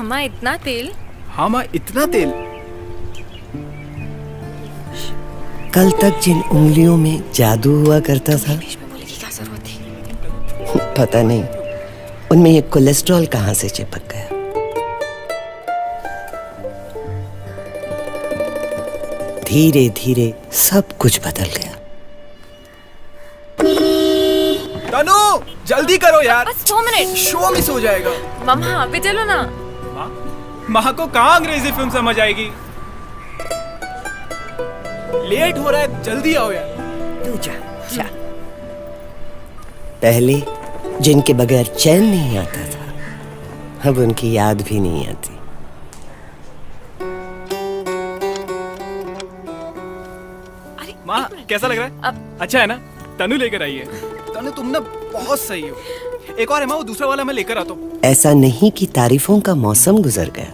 हमा इतना तेल? हाँ माँ, इतना तेल? कल तक जिन उंगलियों में जादू हुआ करता था, बीच में बोले की क्या जरूरत थी? पता नहीं उनमें ये कोलेस्ट्रॉल कहाँ से चिपक गया। धीरे धीरे सब कुछ बदल गया। तनु, जल्दी करो यार, बस 2 मिनट। शो मिस हो जाएगा। मम्मा अभी चलो ना। माँ को कहाँ अंग्रेजी फिल्म समझ आएगी? लेट हो रहा है, जल्दी आओ यार। तू जा जा। पहले जिनके बगैर चैन नहीं आता था, अब उनकी याद भी नहीं आती। माँ कैसा लग रहा है? अब अच्छा है ना? तनु लेकर आई है। तनु तुम ना बहुत सही हो। एक और है माँ, वो दूसरा वाला मैं लेकर आता हूँ। ऐसा नहीं कि तारीफों का मौसम गुजर गया,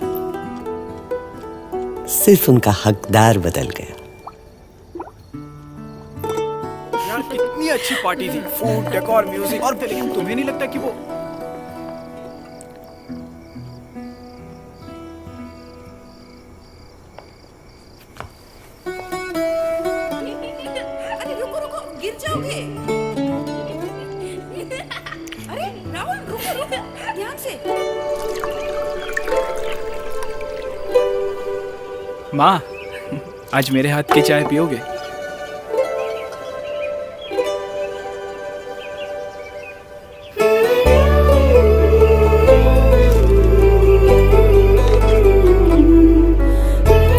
सिर्फ उनका हकदार बदल गया। यार कितनी अच्छी पार्टी थी, फूड, डेकोर, म्यूजिक, और लेकिन तुम्हें नहीं लगता कि वो गिर जाओगे। अरे राहुल रुको रुको, ध्यान से। माँ, आज मेरे हाथ की चाय पियोगे?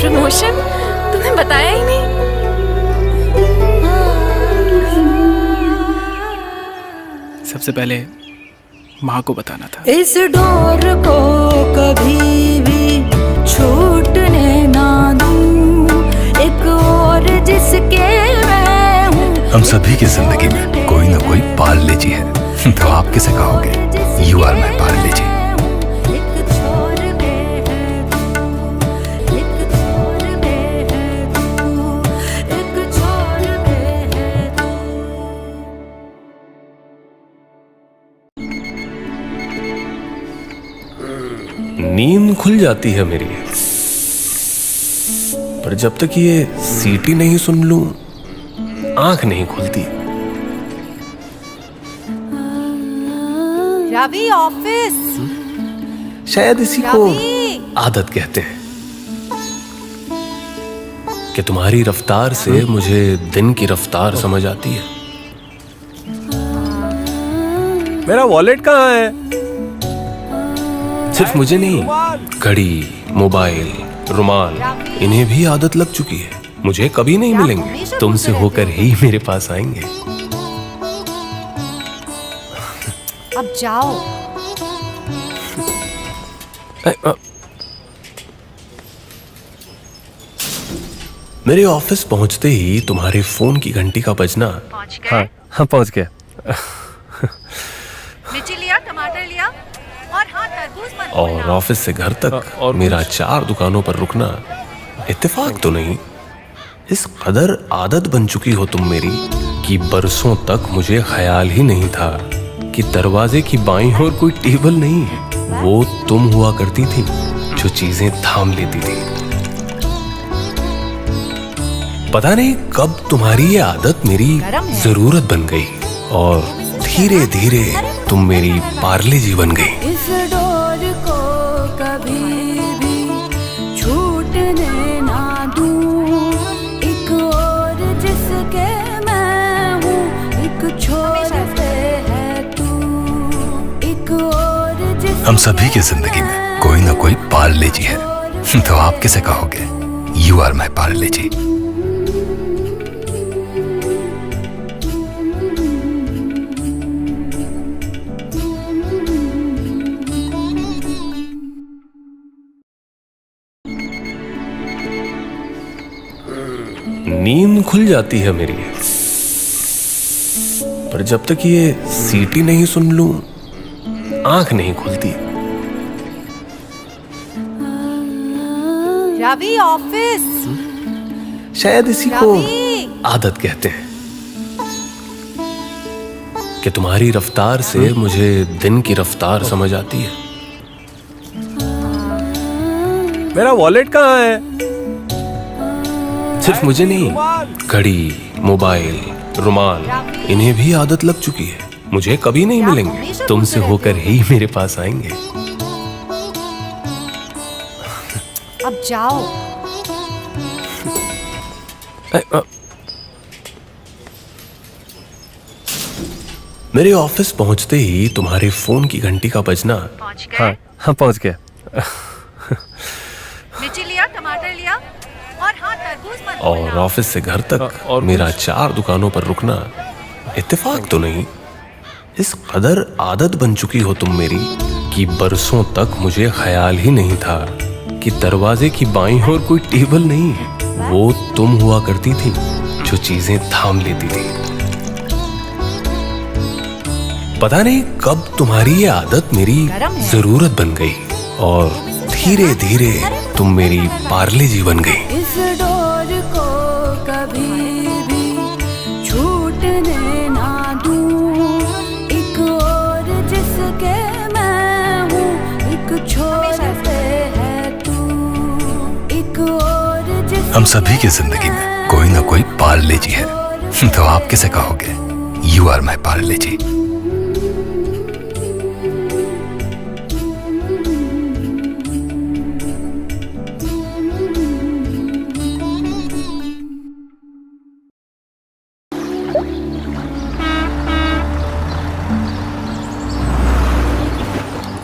प्रमोशन तुमने बताया ही नहीं। सबसे पहले माँ को बताना था। इस डोर को कभी भी छूटने ना दूं, एक और जिसके मैं हूँ। हम सभी की जिंदगी में कोई ना कोई पार्ले जी है, तो आप किसे कहोगे? यू आर माई पार्ले जी। नींद खुल जाती है मेरी, पर जब तक ये सीटी नहीं सुन लूं, आंख नहीं खुलती। रवि ऑफिस। शायद इसी को रवि। आदत कहते हैं कि तुम्हारी रफ्तार से मुझे दिन की रफ्तार समझ आती है। मेरा वॉलेट कहाँ है? सिर्फ मुझे नहीं, घड़ी, मोबाइल, रुमाल, इन्हें भी आदत लग चुकी है। मुझे कभी नहीं मिलेंगे, तुमसे होकर ही मेरे पास आएंगे। अब जाओ। मेरे ऑफिस पहुंचते ही तुम्हारे फोन की घंटी का बजना। हाँ पहुंच गया। मिर्ची लिया, टमाटर लिया, और हाँ तरबूज मत और भूलना। ऑफिस से घर तक और मेरा 4 दुकानों पर रुकना इत्तेफाक तो नहीं। इस कदर आदत बन चुकी हो तुम मेरी कि बरसों तक मुझे ख्याल ही नहीं था कि दरवाजे की बाईं ओर कोई टेबल नहीं है। वो तुम हुआ करती थी जो चीजें थाम लेती थी। पता नहीं कब तुम्हारी ये आदत मेरी जरूरत बन गई और धीरे धीरे तुम मेरी पार्ले जी बन गई। इस डोर को कभी भी छूटने ना दूं, एक और जिसके मैं हूँ, एक छोर पे है तू, एक और जिसके हम सभी की जिंदगी में कोई ना कोई पार्ले जी है, तो आप किसे कहोगे? यू आर माई पार्ले जी। नींद खुल जाती है मेरी, पर जब तक ये सीटी नहीं सुन लूं, आंख नहीं खुलती। रवि ऑफिस। शायद इसी को रवि। आदत कहते हैं कि तुम्हारी रफ्तार से मुझे दिन की रफ्तार समझ आती है। मेरा वॉलेट कहाँ है? सिर्फ मुझे नहीं, घड़ी, मोबाइल, रुमाल, इन्हें भी आदत लग चुकी है। मुझे कभी नहीं मिलेंगे, तुमसे होकर ही मेरे पास आएंगे। अब जाओ। मेरे ऑफिस पहुंचते ही तुम्हारे फोन की घंटी का बजना। हाँ पहुंच गया। मिर्ची लिया, टमाटर लिया और हाँ तरबूज मत और भूलना। ऑफिस से घर तक और मेरा 4 दुकानों पर रुकना इत्तेफाक तो नहीं। इस कदर आदत बन चुकी हो तुम मेरी कि बरसों तक मुझे ख्याल ही नहीं था कि दरवाजे की बाईं ओर कोई टेबल नहीं है। वो तुम हुआ करती थी जो चीजें थाम लेती थी। पता नहीं कब तुम्हारी ये आदत मेरी जरूरत बन गई और धीरे धीरे तुम मेरी पार्ले जी बन गई। इस डोर को कभी भी छूटने ना दूं, एक और जिसके मैं हूँ, एक छोर पे है तू, एक और जिसके हम सभी की जिंदगी में कोई ना कोई पार्ले जी है, तो आप किसे कहोगे? यू आर माई पार्ले जी।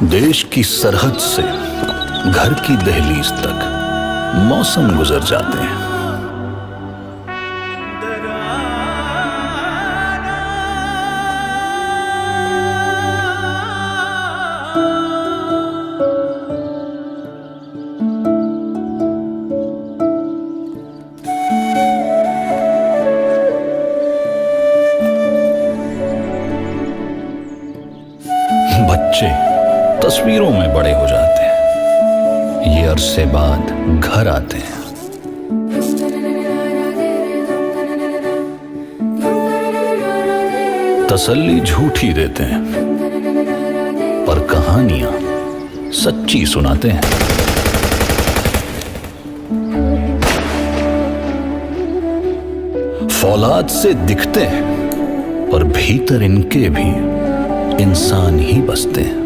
देश की सरहद से घर की दहलीज तक मौसम गुजर जाते हैं। बच्चे तस्वीरों में बड़े हो जाते हैं, ये अरसे बाद घर आते हैं। तसल्ली झूठी देते हैं पर कहानियां सच्ची सुनाते हैं। फौलाद से दिखते हैं पर भीतर इनके भी इंसान ही बसते हैं।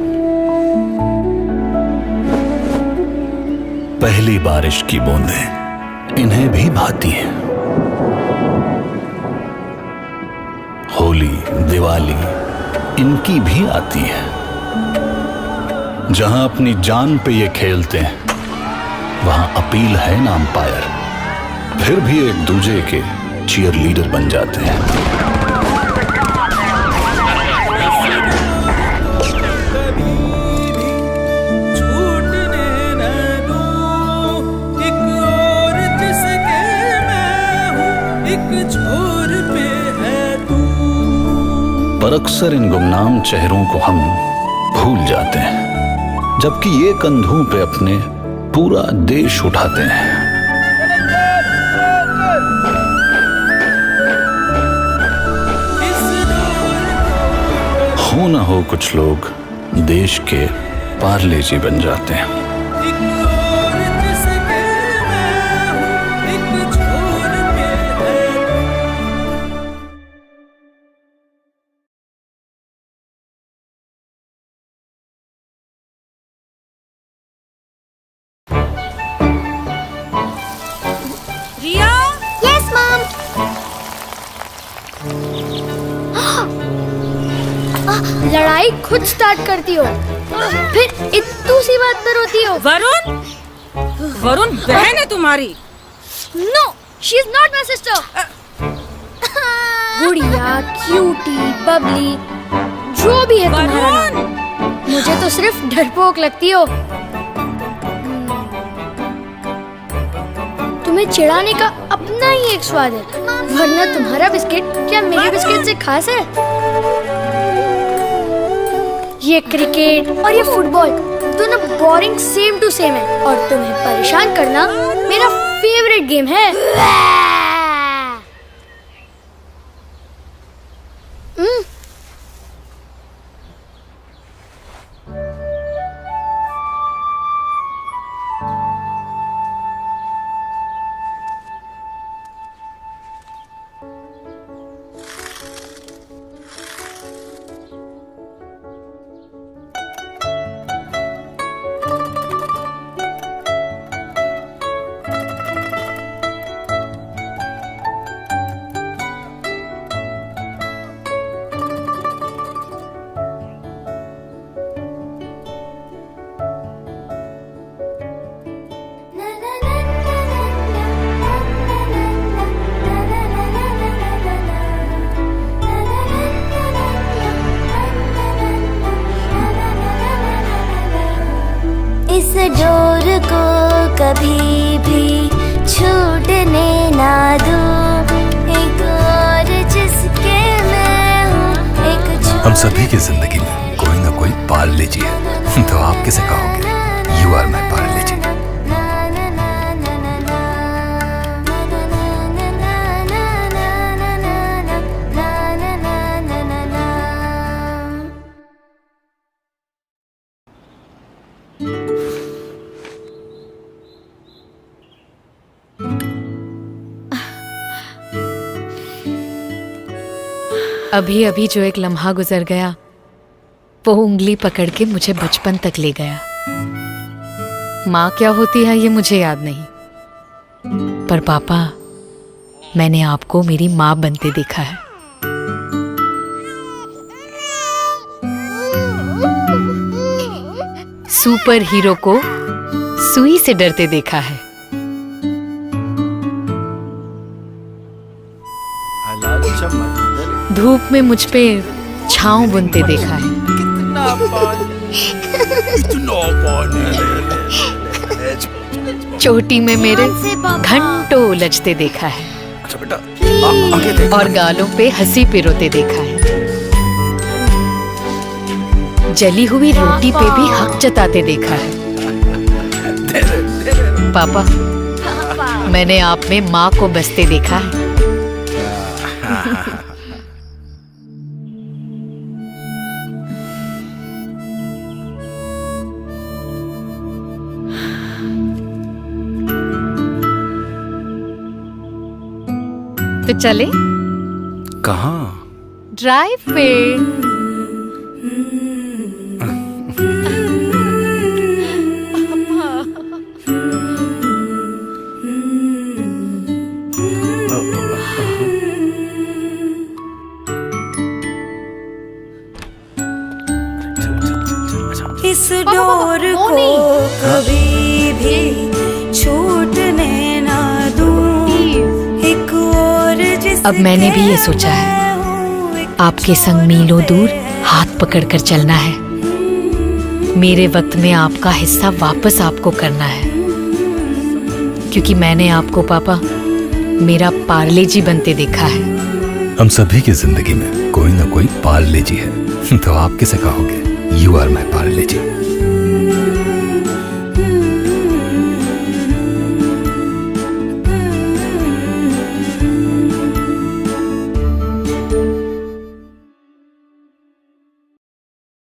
पहली बारिश की बूंदें इन्हें भी भाती हैं। होली, दिवाली इनकी भी आती है। जहां अपनी जान पे ये खेलते हैं, वहां अपील है ना अंपायर, फिर भी एक दूजे के चीयर लीडर बन जाते हैं। पर अक्सर इन गुमनाम चेहरों को हम भूल जाते हैं, जबकि ये कंधों पे अपने पूरा देश उठाते हैं। हो ना हो कुछ लोग देश के पार्ले जी बन जाते हैं। लड़ाई खुद स्टार्ट करती हो, फिर इतनी सी बात पर रोती हो। वरुण, वरुण बहन है तुम्हारी। No, she is not my sister. गुड़िया, क्यूटी, बबली, जो भी है तुम्हारा नाम, मुझे तो सिर्फ डरपोक लगती हो। तुम्हें चिढ़ाने का अपना ही एक स्वाद है, वरना तुम्हारा बिस्किट क्या मेरे बिस्किट से खास है? ये क्रिकेट और ये फुटबॉल दोनों बोरिंग सेम टू सेम है, और तुम्हें परेशान करना मेरा फेवरेट गेम है। इस डोर को कभी भी छूटने ना दूं, एक और जिसके मैं हूँ एक हम सभी की जिंदगी में कोई ना कोई पार्ले जी है, तो आप किसे कहोगे? यू आर माई पार्ले जी। अभी अभी जो एक लम्हा गुजर गया वो उंगली पकड़ के मुझे बचपन तक ले गया। माँ क्या होती है ये मुझे याद नहीं, पर पापा मैंने आपको मेरी माँ बनते देखा है। सुपर हीरो को सुई से डरते देखा है। धूप में मुझ पे छांव बुनते देखा है। चोटी में मेरे घंटों उलझते देखा है और गालों पे हंसी पिरोते देखा है। जली हुई रोटी पे भी हक जताते देखा है। पापा मैंने आप में माँ को बसते देखा है। तो चले कहाँ? ड्राइव पे। इस डोर को कभी भी छूटने ना दूं, एक और जिसके अब मैंने भी ये सोचा है, आपके संग मीलों दूर हाथ पकड़कर चलना है। मेरे वक्त में आपका हिस्सा वापस आपको करना है, क्योंकि मैंने आपको पापा मेरा पार्ले जी बनते देखा है। हम सभी की जिंदगी में कोई ना कोई पार्ले जी है, तो आप किसे कहोगे? You are my Parle ji.